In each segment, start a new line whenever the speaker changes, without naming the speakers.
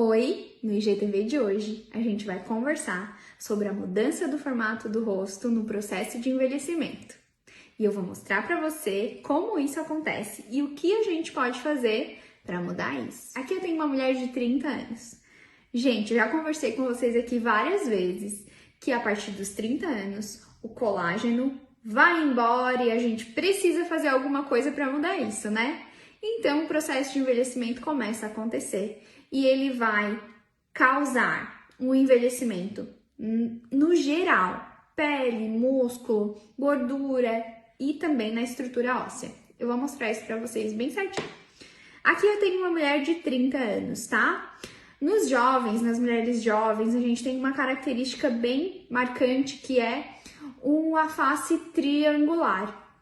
Oi! No IGTV de hoje, a gente vai conversar sobre a mudança do formato do rosto no processo de envelhecimento. E eu vou mostrar para você como isso acontece e o que a gente pode fazer para mudar isso. Aqui eu tenho uma mulher de 30 anos. Gente, eu já conversei com vocês aqui várias vezes que a partir dos 30 anos o colágeno vai embora e a gente precisa fazer alguma coisa para mudar isso, né? Então o processo de envelhecimento começa a acontecer e ele vai causar um envelhecimento no geral, pele, músculo, gordura e também na estrutura óssea. Eu vou mostrar isso para vocês bem certinho. Aqui eu tenho uma mulher de 30 anos, tá? Nos jovens, nas mulheres jovens, a gente tem uma característica bem marcante que é uma face triangular,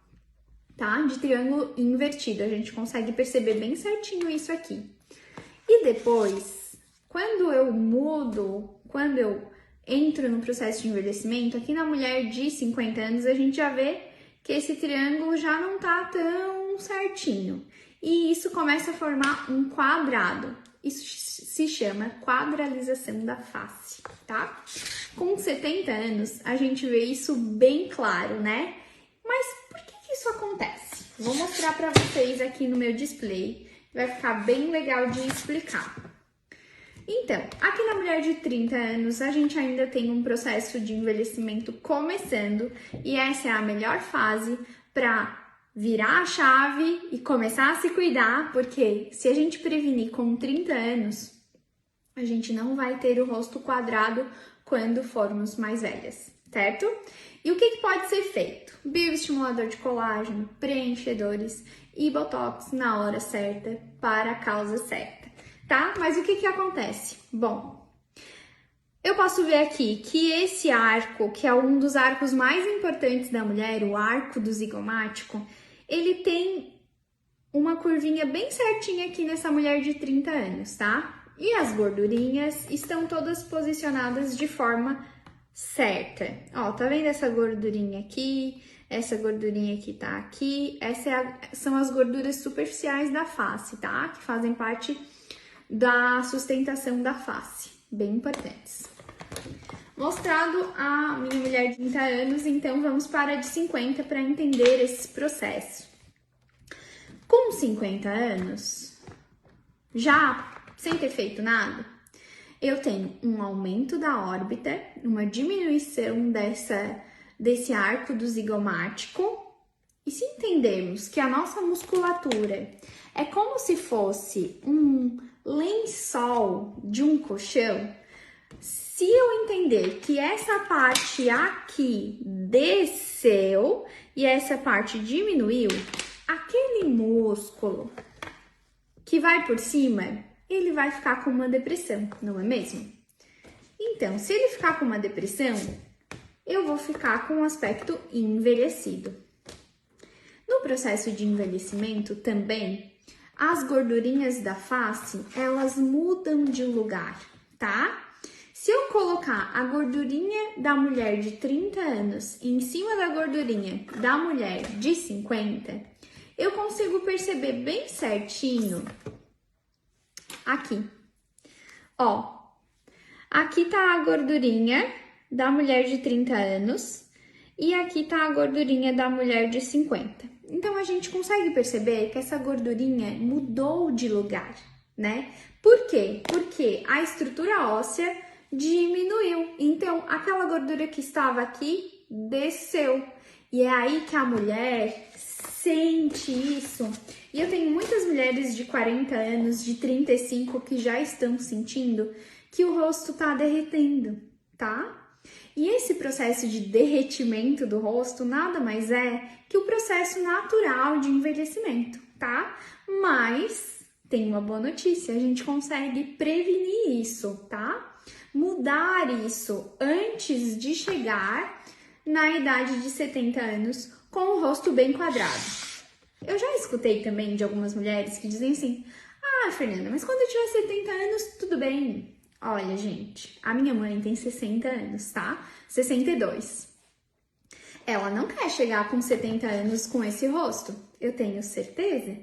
tá? De triângulo invertido. A gente consegue perceber bem certinho isso aqui. E depois, quando eu entro no processo de envelhecimento, aqui na mulher de 50 anos, a gente já vê que esse triângulo já não tá tão certinho. E isso começa a formar um quadrado. Isso se chama quadralização da face, tá? Com 70 anos, a gente vê isso bem claro, né? Mas por que isso acontece? Vou mostrar para vocês aqui no meu display. Vai ficar bem legal de explicar. Então, aqui na mulher de 30 anos, a gente ainda tem um processo de envelhecimento começando e essa é a melhor fase para virar a chave e começar a se cuidar, porque se a gente prevenir com 30 anos, a gente não vai ter o rosto quadrado quando formos mais velhas, certo? E o que pode ser feito? Bioestimulador de colágeno, preenchedores e botox na hora certa para a causa certa, tá? Mas o que acontece? Bom, eu posso ver aqui que esse arco, que é um dos arcos mais importantes da mulher, o arco do zigomático, ele tem uma curvinha bem certinha aqui nessa mulher de 30 anos, tá? E as gordurinhas estão todas posicionadas de forma certa. Ó, tá vendo essa gordurinha aqui? Essa gordurinha que tá aqui. São as gorduras superficiais da face, tá? Que fazem parte da sustentação da face. Bem importantes. Mostrado a minha mulher de 30 anos, então vamos para a de 50 para entender esse processo. Com 50 anos, já sem ter feito nada, eu tenho um aumento da órbita, uma diminuição desse arco do zigomático. E se entendermos que a nossa musculatura é como se fosse um lençol de um colchão, se eu entender que essa parte aqui desceu e essa parte diminuiu, aquele músculo que vai por cima, ele vai ficar com uma depressão, não é mesmo? Então, se ele ficar com uma depressão, eu vou ficar com um aspecto envelhecido. No processo de envelhecimento também, as gordurinhas da face, elas mudam de lugar, tá? Se eu colocar a gordurinha da mulher de 30 anos em cima da gordurinha da mulher de 50, eu consigo perceber bem certinho aqui. Ó, aqui tá a gordurinha da mulher de 30 anos e aqui tá a gordurinha da mulher de 50. Então, a gente consegue perceber que essa gordurinha mudou de lugar, né? Por quê? Porque a estrutura óssea diminuiu. Então, aquela gordura que estava aqui desceu. E é aí que a mulher sente isso. E eu tenho muitas mulheres de 40 anos, de 35, que já estão sentindo que o rosto tá derretendo, tá? E esse processo de derretimento do rosto nada mais é que o processo natural de envelhecimento, tá? Mas tem uma boa notícia, a gente consegue prevenir isso, tá? Mudar isso antes de chegar na idade de 70 anos com o rosto bem quadrado. Eu já escutei também de algumas mulheres que dizem assim: ah, Fernanda, mas quando eu tiver 70 anos, tudo bem. Olha, gente, a minha mãe tem 60 anos, tá? 62. Ela não quer chegar com 70 anos com esse rosto, eu tenho certeza,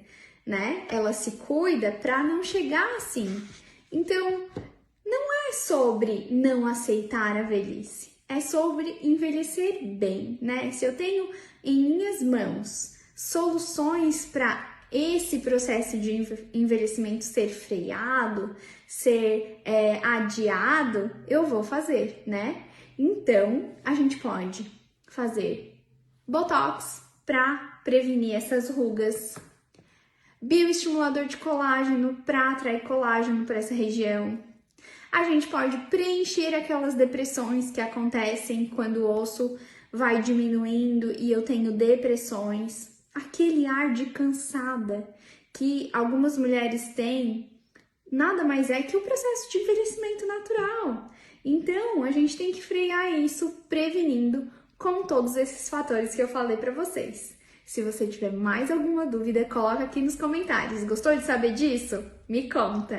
né? Ela se cuida pra não chegar assim. Então, é sobre não aceitar a velhice, é sobre envelhecer bem, né? Se eu tenho em minhas mãos soluções para esse processo de envelhecimento ser freado, ser adiado, eu vou fazer, né? Então, a gente pode fazer botox para prevenir essas rugas, bioestimulador de colágeno para atrair colágeno para essa região. A gente pode preencher aquelas depressões que acontecem quando o osso vai diminuindo e eu tenho depressões. Aquele ar de cansada que algumas mulheres têm, nada mais é que o processo de envelhecimento natural. Então, a gente tem que frear isso prevenindo com todos esses fatores que eu falei para vocês. Se você tiver mais alguma dúvida, coloca aqui nos comentários. Gostou de saber disso? Me conta!